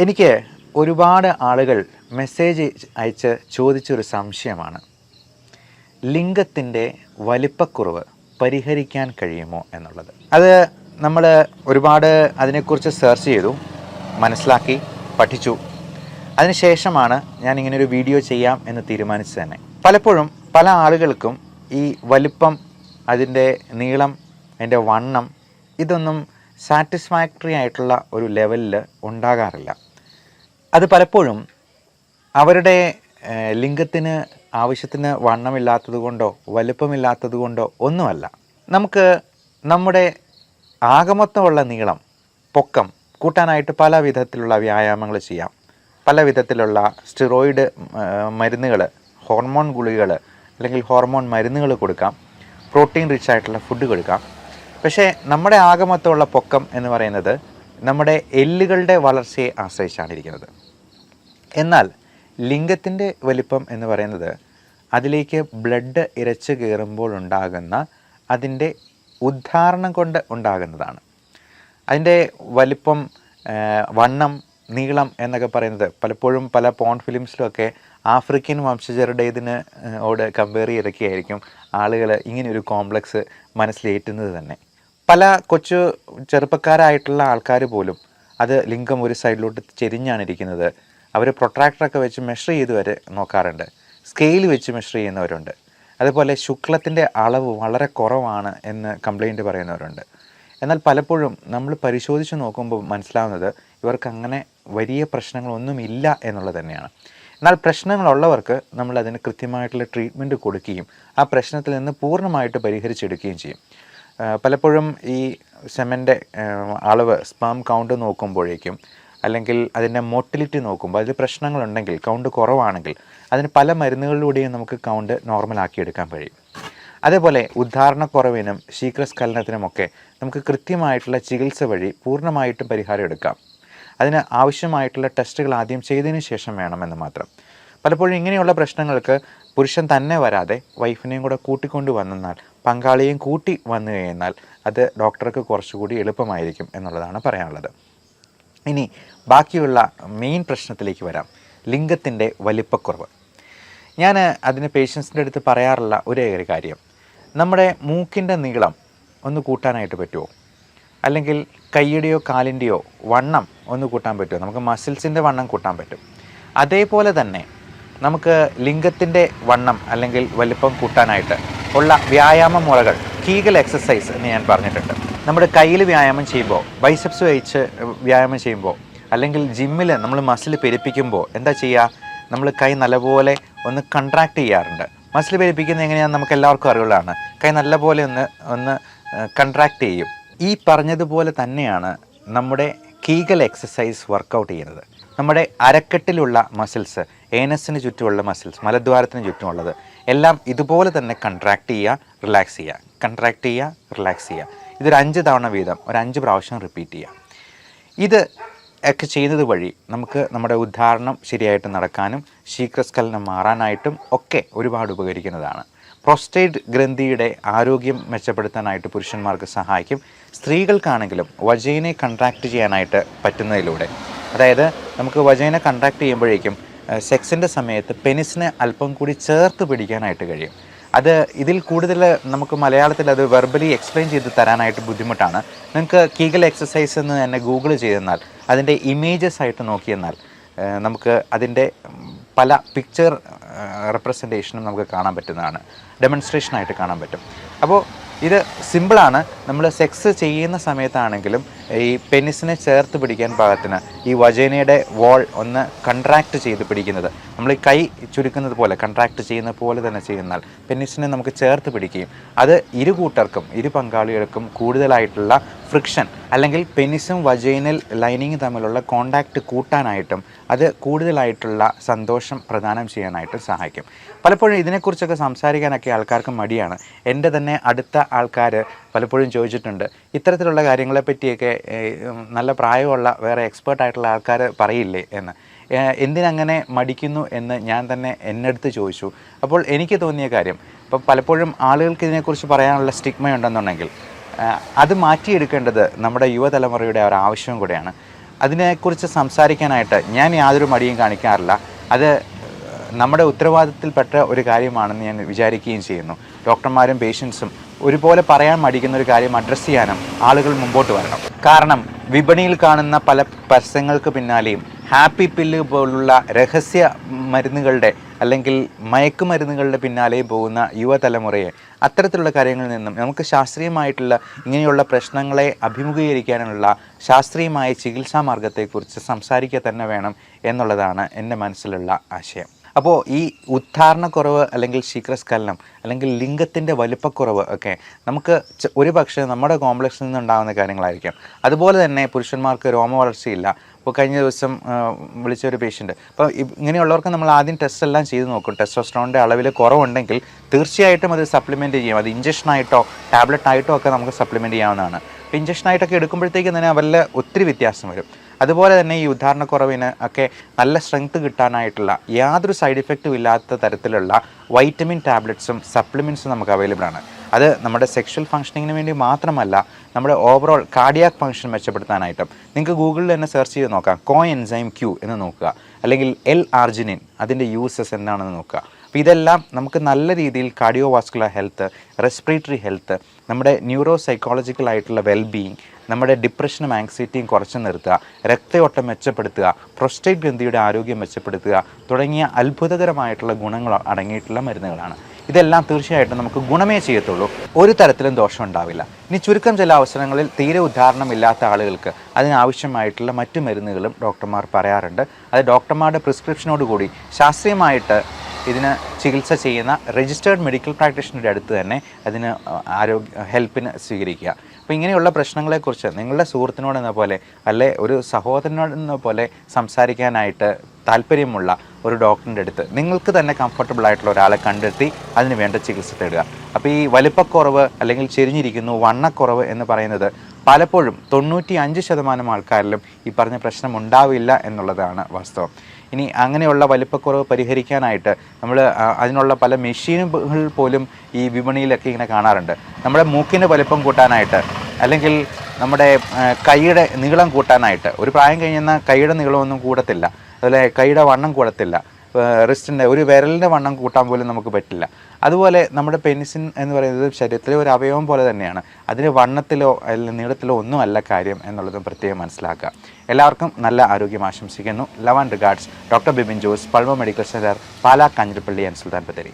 എനിക്ക് ഒരുപാട് ആളുകൾ മെസ്സേജ് അയച്ച് ചോദിച്ചൊരു സംശയമാണ്, ലിംഗത്തിൻ്റെ വലിപ്പക്കുറവ് പരിഹരിക്കാൻ കഴിയുമോ എന്നുള്ളത്. അത് നമ്മൾ ഒരുപാട് അതിനെക്കുറിച്ച് സെർച്ച് ചെയ്തു, മനസ്സിലാക്കി, പഠിച്ചു. അതിനുശേഷമാണ് ഞാൻ ഇങ്ങനൊരു വീഡിയോ ചെയ്യാം എന്ന് തീരുമാനിച്ചത് തന്നെ. പലപ്പോഴും പല ആളുകൾക്കും ഈ വലിപ്പം, അതിൻ്റെ നീളം, അതിൻ്റെ വണ്ണം ഇതൊന്നും സാറ്റിസ്ഫാക്ടറി ആയിട്ടുള്ള ഒരു ലെവലിൽ ഉണ്ടാകാറില്ല. അത് പലപ്പോഴും അവരുടെ ലിംഗത്തിന് ആവശ്യത്തിന് വണ്ണമില്ലാത്തത് കൊണ്ടോ വലിപ്പമില്ലാത്തത് കൊണ്ടോ ഒന്നുമല്ല. നമുക്ക് നമ്മുടെ ആകമൊത്തമുള്ള നീളം, പൊക്കം കൂട്ടാനായിട്ട് പല വിധത്തിലുള്ള വ്യായാമങ്ങൾ ചെയ്യാം. പല വിധത്തിലുള്ള സ്റ്റിറോയിഡ് മരുന്നുകൾ, ഹോർമോൺ ഗുളികകൾ അല്ലെങ്കിൽ ഹോർമോൺ മരുന്നുകൾ കൊടുക്കാം. പ്രോട്ടീൻ റിച്ച് ആയിട്ടുള്ള ഫുഡ് കൊടുക്കാം. പക്ഷേ നമ്മുടെ ആകമൊത്തമുള്ള പൊക്കം എന്ന് പറയുന്നത് നമ്മുടെ എല്ലുകളുടെ വളർച്ചയെ ആശ്രയിച്ചാണ് ഇരിക്കുന്നത്. എന്നാൽ ലിംഗത്തിൻ്റെ വലിപ്പം എന്ന് പറയുന്നത് അതിലേക്ക് ബ്ലഡ് ഇരച്ച് കയറുമ്പോൾ ഉണ്ടാകുന്ന അതിൻ്റെ ഉദ്ധാരണം കൊണ്ട് ഉണ്ടാകുന്നതാണ്. അതിൻ്റെ വലിപ്പം, വണ്ണം, നീളം എന്നൊക്കെ പറയുന്നത് പലപ്പോഴും പല പോൺ ഫിലിംസിലുമൊക്കെ ആഫ്രിക്കൻ വംശജരുടേതിനോട് കമ്പയർ ചെയ്തൊക്കെയായിരിക്കും ആളുകൾ ഇങ്ങനെയൊരു കോംപ്ലക്സ് മനസ്സിലേറ്റുന്നത് തന്നെ. പല കൊച്ചു ചെറുപ്പക്കാരായിട്ടുള്ള ആൾക്കാർ പോലും അത് ലിംഗം ഒരു സൈഡിലോട്ട് ചെരിഞ്ഞാണ് ഇരിക്കുന്നത്. അവർ പ്രൊട്രാക്ടറൊക്കെ വെച്ച് മെഷർ ചെയ്ത് വരെ നോക്കാറുണ്ട്. സ്കെയിൽ വെച്ച് മെഷർ ചെയ്യുന്നവരുണ്ട്. അതുപോലെ ശുക്ലത്തിൻ്റെ അളവ് വളരെ കുറവാണ് എന്ന് കംപ്ലൈൻറ്റ് പറയുന്നവരുണ്ട്. എന്നാൽ പലപ്പോഴും നമ്മൾ പരിശോധിച്ച് നോക്കുമ്പോൾ മനസ്സിലാവുന്നത് ഇവർക്ക് അങ്ങനെ വലിയ പ്രശ്നങ്ങളൊന്നുമില്ല എന്നുള്ളത് തന്നെയാണ്. എന്നാൽ പ്രശ്നങ്ങളുള്ളവർക്ക് നമ്മൾ അതിന് കൃത്യമായിട്ടുള്ള ട്രീറ്റ്മെൻറ്റ് കൊടുക്കുകയും ആ പ്രശ്നത്തിൽ നിന്ന് പൂർണ്ണമായിട്ട് പരിഹരിച്ചെടുക്കുകയും ചെയ്യും. പലപ്പോഴും ഈ സെമൻ്റെ അളവ്, സ്പേം കൗണ്ട് നോക്കുമ്പോഴേക്കും അല്ലെങ്കിൽ അതിൻ്റെ മോട്ടിലിറ്റി നോക്കുമ്പോൾ അതിൽ പ്രശ്നങ്ങളുണ്ടെങ്കിൽ, കൗണ്ട് കുറവാണെങ്കിൽ അതിന് പല മരുന്നുകളിലൂടെയും നമുക്ക് കൗണ്ട് നോർമലാക്കിയെടുക്കാൻ കഴിയും. അതേപോലെ ഉദ്ധാരണക്കുറവിനും ശീഘ്രസ്ഖലനത്തിനുമൊക്കെ നമുക്ക് കൃത്യമായിട്ടുള്ള ചികിത്സ വഴി പൂർണ്ണമായിട്ടും പരിഹാരം എടുക്കാം. അതിന് ആവശ്യമായിട്ടുള്ള ടെസ്റ്റുകൾ ആദ്യം ചെയ്തതിന് ശേഷം വേണമെന്ന് മാത്രം. പലപ്പോഴും ഇങ്ങനെയുള്ള പ്രശ്നങ്ങൾക്ക് പുരുഷൻ തന്നെ വരാതെ വൈഫിനെയും കൂടെ കൂട്ടിക്കൊണ്ട് വന്നാൽ, പങ്കാളിയെയും കൂട്ടി വന്നു കഴിഞ്ഞാൽ അത് ഡോക്ടർക്ക് കുറച്ചുകൂടി എളുപ്പമായിരിക്കും എന്നുള്ളതാണ് പറയാനുള്ളത്. ഇനി ബാക്കിയുള്ള മെയിൻ പ്രശ്നത്തിലേക്ക് വരാം, ലിംഗത്തിൻ്റെ വലിപ്പക്കുറവ്. ഞാൻ അതിന് പേഷ്യൻസിൻ്റെ അടുത്ത് പറയാറുള്ള ഒരേ ഒരു കാര്യം, നമ്മുടെ മൂക്കിൻ്റെ നീളം ഒന്ന് കൂട്ടാനായിട്ട് പറ്റുമോ? അല്ലെങ്കിൽ കൈയുടെയോ കാലിൻ്റെയോ വണ്ണം ഒന്ന് കൂട്ടാൻ പറ്റുമോ? നമുക്ക് മസിൽസിൻ്റെ വണ്ണം കൂട്ടാൻ പറ്റും. അതേപോലെ തന്നെ നമുക്ക് ലിംഗത്തിൻ്റെ വണ്ണം അല്ലെങ്കിൽ വലിപ്പം കൂട്ടാനായിട്ട് ഉള്ള വ്യായാമ മുറകൾ, കീഗൽ എക്സസൈസ് എന്ന് ഞാൻ പറഞ്ഞിട്ടുണ്ട്. നമ്മുടെ കയ്യിൽ വ്യായാമം ചെയ്യുമ്പോൾ, ബൈസെപ്സ് വെച്ച് വ്യായാമം ചെയ്യുമ്പോൾ, അല്ലെങ്കിൽ ജിമ്മിൽ നമ്മൾ മസിൽ പെരുപ്പിക്കുമ്പോൾ എന്താ ചെയ്യുക? നമ്മൾ കൈ നല്ലപോലെ ഒന്ന് കൺട്രാക്ട് ചെയ്യാറുണ്ട്. മസിൽ പെരുപ്പിക്കുന്നത് എങ്ങനെയാണെന്ന് നമുക്ക് എല്ലാവർക്കും അറിവുള്ളതാണ്. കൈ നല്ലപോലെ ഒന്ന് കൺട്രാക്ട് ചെയ്യും. ഈ പറഞ്ഞതുപോലെ തന്നെയാണ് നമ്മുടെ കീഗൽ എക്സസൈസ് വർക്കൗട്ട് ചെയ്യുന്നത്. നമ്മുടെ അരക്കെട്ടിലുള്ള മസിൽസ്, ഏനസിന് ചുറ്റുമുള്ള മസിൽസ്, മലദ്വാരത്തിന് ചുറ്റുമുള്ളത് എല്ലാം ഇതുപോലെ തന്നെ കൺട്രാക്ട് ചെയ്യുക, റിലാക്സ് ചെയ്യുക, കൺട്രാക്ട് ചെയ്യുക, റിലാക്സ് ചെയ്യുക. ഇതൊരു 5 തവണ വീതം ഒരു 5 പ്രാവശ്യം റിപ്പീറ്റ് ചെയ്യുക. ഇത് ഒക്കെ ചെയ്യുന്നത് വഴി നമുക്ക് നമ്മുടെ ഉദ്ധാരണം ശരിയായിട്ട് നടക്കാനും ശീഘ്രസ്ഖലനം മാറാനായിട്ടും ഒക്കെ ഒരുപാട് ഉപകരിക്കുന്നതാണ്. പ്രോസ്റ്റേറ്റ് ഗ്രന്ഥിയുടെ ആരോഗ്യം മെച്ചപ്പെടുത്താനായിട്ട് പുരുഷന്മാർക്ക് സഹായിക്കും. സ്ത്രീകൾക്കാണെങ്കിലും വജൈനെ കൺട്രാക്ട് ചെയ്യാനായിട്ട് പറ്റുന്നതിലൂടെ, അതായത് നമുക്ക് വജൈനെ കൺട്രാക്ട് ചെയ്യുമ്പോഴേക്കും സെക്സിൻ്റെ സമയത്ത് പെനിസിനെ അല്പം കൂടി ചേർത്ത് പിടിക്കാനായിട്ട് കഴിയും. അത് ഇതിൽ കൂടുതൽ നമുക്ക് മലയാളത്തിൽ അത് വെർബലി എക്സ്പ്ലെയിൻ ചെയ്ത് തരാനായിട്ട് ബുദ്ധിമുട്ടാണ്. നിങ്ങൾക്ക് കീഗൽ എക്സസൈസ് എന്ന് തന്നെ ഗൂഗിൾ ചെയ്തെന്നാൽ അതിൻ്റെ ഇമേജസ് ആയിട്ട് നോക്കിയെന്നാൽ നമുക്ക് അതിൻ്റെ പല പിക്ചർ റെപ്രസെൻറ്റേഷനും നമുക്ക് കാണാൻ പറ്റുന്നതാണ്, ഡെമോൺസ്ട്രേഷനായിട്ട് കാണാൻ പറ്റും. അപ്പോൾ ഇത് സിമ്പിളാണ്. നമ്മൾ സെക്സ് ചെയ്യുന്ന സമയത്താണെങ്കിലും ഈ പെനിസിനെ ചേർത്ത് പിടിക്കാൻ പാകത്തിന് ഈ വജൈനയുടെ വോൾ ഒന്ന് കൺട്രാക്ട് ചെയ്ത് പിടിക്കുന്നത്, നമ്മൾ ഈ കൈ ചുരുക്കുന്നത് പോലെ കൺട്രാക്ട് ചെയ്യുന്ന പോലെ തന്നെ ചെയ്യുന്നാൽ പെനിസിനെ നമുക്ക് ചേർത്ത് പിടിക്കുകയും അത് ഇരു കൂട്ടർക്കും, ഇരു പങ്കാളികൾക്കും കൂടുതലായിട്ടുള്ള ഫ്രിക്ഷൻ അല്ലെങ്കിൽ പെനിസും വജൈനൽ ലൈനിങ് തമ്മിലുള്ള കോണ്ടാക്റ്റ് കൂട്ടാനായിട്ടും അത് കൂടുതലായിട്ടുള്ള സന്തോഷം പ്രദാനം ചെയ്യാനായിട്ടും സഹായിക്കും. പലപ്പോഴും ഇതിനെക്കുറിച്ചൊക്കെ സംസാരിക്കാനൊക്കെ ആൾക്കാർക്ക് മടിയാണ്. എൻ്റെ തന്നെ അടുത്ത ആൾക്കാർ പലപ്പോഴും ചോദിച്ചിട്ടുണ്ട്, ഇത്തരത്തിലുള്ള കാര്യങ്ങളെ പറ്റിയൊക്കെ നല്ല പ്രായമുള്ള വേറെ എക്സ്പേർട്ടായിട്ടുള്ള ആൾക്കാർ പറയില്ലേ എന്ന്. എന്തിനങ്ങനെ മടിക്കുന്നു എന്ന് ഞാൻ തന്നെ എന്നടുത്ത് ചോദിച്ചു. അപ്പോൾ എനിക്ക് തോന്നിയ കാര്യം, ഇപ്പോൾ പലപ്പോഴും ആളുകൾക്ക് ഇതിനെക്കുറിച്ച് പറയാനുള്ള സ്റ്റിഗ്മ ഉണ്ടെന്നുണ്ടെങ്കിൽ അത് മാറ്റിയെടുക്കേണ്ടത് നമ്മുടെ യുവതലമുറയുടെ ഒരു ആവശ്യവും കൂടെയാണ്. അതിനെക്കുറിച്ച് സംസാരിക്കാനായിട്ട് ഞാൻ യാതൊരു മടിയും കാണിക്കാറില്ല. അത് നമ്മുടെ ഉത്തരവാദിത്തത്തിൽപ്പെട്ട ഒരു കാര്യമാണെന്ന് ഞാൻ വിചാരിക്കുകയും ചെയ്യുന്നു. ഡോക്ടർമാരും പേഷ്യൻസും ഒരുപോലെ പറയാൻ മടിക്കുന്ന ഒരു കാര്യം അഡ്രസ്സ് ചെയ്യാനും ആളുകൾ മുമ്പോട്ട് വരണം. കാരണം വിപണിയിൽ കാണുന്ന പല പരസ്യങ്ങൾക്ക് പിന്നാലെയും ഹാപ്പി പില്ല് പോലുള്ള രഹസ്യ മരുന്നുകളുടെ അല്ലെങ്കിൽ മയക്കുമരുന്നുകളുടെ പിന്നാലെയും പോകുന്ന യുവതലമുറയെ അത്തരത്തിലുള്ള കാര്യങ്ങളിൽ നിന്നും നമുക്ക് ശാസ്ത്രീയമായിട്ടുള്ള ഇങ്ങനെയുള്ള പ്രശ്നങ്ങളെ അഭിമുഖീകരിക്കാനുള്ള ശാസ്ത്രീയമായ ചികിത്സാ മാർഗത്തെക്കുറിച്ച് സംസാരിക്കുക തന്നെ വേണം എന്നുള്ളതാണ് എൻ്റെ മനസ്സിലുള്ള ആശയം. അപ്പോൾ ഈ ഉദ്ധാരണക്കുറവ് അല്ലെങ്കിൽ ശീഘ്രസ്ഖലനം അല്ലെങ്കിൽ ലിംഗത്തിൻ്റെ വലിപ്പക്കുറവ് ഒക്കെ നമുക്ക് ഒരു പക്ഷേ നമ്മുടെ കോംപ്ലക്സിൽ നിന്നുണ്ടാകുന്ന കാര്യങ്ങളായിരിക്കാം. അതുപോലെ തന്നെ പുരുഷന്മാർക്ക് രോമവളർച്ചയില്ല. ഇപ്പോൾ കഴിഞ്ഞ ദിവസം വിളിച്ച ഒരു പേഷ്യൻ്റ്, അപ്പോൾ ഇങ്ങനെയുള്ളവർക്ക് നമ്മൾ ആദ്യം ടെസ്റ്റ് എല്ലാം ചെയ്ത് നോക്കും. ടെസ്റ്റോസ്റ്ററോണിൻ്റെ അളവിൽ കുറവുണ്ടെങ്കിൽ തീർച്ചയായിട്ടും അത് സപ്ലിമെൻറ്റ് ചെയ്യും. അത് ഇഞ്ചക്ഷനായിട്ടോ ടാബ്ലറ്റായിട്ടോ ഒക്കെ നമുക്ക് സപ്ലിമെൻറ്റ് ചെയ്യാവുന്നതാണ്. അപ്പോൾ ഇഞ്ചക്ഷനായിട്ടൊക്കെ എടുക്കുമ്പോഴത്തേക്കും തന്നെ അവരിൽ ഒത്തിരി വ്യത്യാസം വരും. അതുപോലെ തന്നെ ഈ ഉദ്ധാരണക്കുറവിന് ഒക്കെ നല്ല സ്ട്രെങ്ത് കിട്ടാനായിട്ടുള്ള യാതൊരു സൈഡ് ഇഫക്റ്റും ഇല്ലാത്ത തരത്തിലുള്ള വൈറ്റമിൻ ടാബ്ലറ്റ്സും സപ്ലിമെൻറ്റ്സും നമുക്ക് അവൈലബിൾ ആണ്. അത് നമ്മുടെ സെക്ഷൽ ഫങ്ഷനിങ്ങിന് വേണ്ടി മാത്രമല്ല, നമ്മുടെ ഓവറോൾ കാർഡിയാക് ഫങ്ഷൻ മെച്ചപ്പെടുത്താനായിട്ടും. നിങ്ങൾക്ക് ഗൂഗിളിൽ തന്നെ സെർച്ച് ചെയ്ത് നോക്കാം, കോ എൻസൈം ക്യൂ എന്ന് നോക്കുക, അല്ലെങ്കിൽ എൽ ആർജിനിൻ അതിൻ്റെ യൂസസ് എന്താണെന്ന് നോക്കുക. അപ്പോൾ ഇതെല്ലാം നമുക്ക് നല്ല രീതിയിൽ കാർഡിയോവാസ്കുലർ ഹെൽത്ത്, റെസ്പിറേറ്ററി ഹെൽത്ത്, നമ്മുടെ ന്യൂറോ സൈക്കോളജിക്കൽ ആയിട്ടുള്ള വെൽബീയിങ്, നമ്മുടെ ഡിപ്രഷനും ആങ്സൈറ്റിയും കുറച്ച് നിർത്തുക, രക്തയോട്ടം മെച്ചപ്പെടുത്തുക, പ്രോസ്റ്റേറ്റ് ഗ്രന്ഥിയുടെ ആരോഗ്യം മെച്ചപ്പെടുത്തുക തുടങ്ങിയ അത്ഭുതകരമായിട്ടുള്ള ഗുണങ്ങൾ അടങ്ങിയിട്ടുള്ള മരുന്നുകളാണ്. ഇതെല്ലാം തീർച്ചയായിട്ടും നമുക്ക് ഗുണമേ ചെയ്യത്തുള്ളൂ, ഒരു തരത്തിലും ദോഷം ഉണ്ടാവില്ല. ഇനി ചുരുക്കം ചില അവസരങ്ങളിൽ തീരെ ഉദാഹരണമില്ലാത്ത ആളുകൾക്ക് അതിനാവശ്യമായിട്ടുള്ള മറ്റു മരുന്നുകളും ഡോക്ടർമാർ പറയാറുണ്ട്. അത് ഡോക്ടർമാരുടെ പ്രിസ്ക്രിപ്ഷനോടുകൂടി ശാസ്ത്രീയമായിട്ട് ഇതിന് ചികിത്സ ചെയ്യുന്ന രജിസ്റ്റേർഡ് മെഡിക്കൽ പ്രാക്ടീഷണറുടെ അടുത്ത് തന്നെ അതിന് ഹെൽപ്പിന് സ്വീകരിക്കുക. അപ്പോൾ ഇങ്ങനെയുള്ള പ്രശ്നങ്ങളെക്കുറിച്ച് നിങ്ങളുടെ സുഹൃത്തിനോടെന്ന പോലെ അല്ലെ ഒരു സഹോദരനോടെന്ന പോലെ സംസാരിക്കാനായിട്ട് താല്പര്യമുള്ള ഒരു ഡോക്ടറിൻ്റെ അടുത്ത് നിങ്ങൾക്ക് തന്നെ കംഫർട്ടബിൾ ആയിട്ടുള്ള ഒരാളെ കണ്ടെത്തി അതിന് വേണ്ട ചികിത്സ തേടുക. അപ്പോൾ ഈ വലിപ്പക്കുറവ് അല്ലെങ്കിൽ ചെരിഞ്ഞിരിക്കുന്നു, വണ്ണക്കുറവ് എന്ന് പറയുന്നത് പലപ്പോഴും 95% ആൾക്കാരിലും ഈ പറഞ്ഞ പ്രശ്നം ഉണ്ടാവില്ല എന്നുള്ളതാണ് വാസ്തവം. ഇനി അങ്ങനെയുള്ള വലിപ്പക്കുറവ് പരിഹരിക്കാനായിട്ട് നമ്മൾ അതിനുള്ള പല മെഷീനുകൾ പോലും ഈ വിപണിയിലൊക്കെ ഇങ്ങനെ കാണാറുണ്ട്. നമ്മുടെ മൂക്കിൻ്റെ വലിപ്പം കൂട്ടാനായിട്ട് അല്ലെങ്കിൽ നമ്മുടെ കൈയുടെ നീളം കൂട്ടാനായിട്ട്. ഒരു പ്രായം കഴിഞ്ഞാൽ കൈയുടെ നീളമൊന്നും കൂടത്തില്ല, അതുപോലെ കൈയുടെ വണ്ണം കൂടത്തില്ല, റിസ്റ്റിൻ്റെ ഒരു വിരലിൻ്റെ വണ്ണം കൂട്ടാൻ പോലും നമുക്ക് പറ്റില്ല. അതുപോലെ നമ്മുടെ പെനിസിൻ എന്ന് പറയുന്നത് ശരീരത്തിലെ ഒരു അവയവം പോലെ തന്നെയാണ്. അതിന് വണ്ണത്തിലോ അല്ലെങ്കിൽ നീളത്തിലോ ഒന്നും അല്ല കാര്യം എന്നുള്ളതും പ്രത്യേകം മനസ്സിലാക്കുക. എല്ലാവർക്കും നല്ല ആരോഗ്യം ആശംസിക്കുന്നു. Love and regards, doctor Bibin Jose, Pulma medical centre, Pala, Kanjirappally and Sultan Bathery.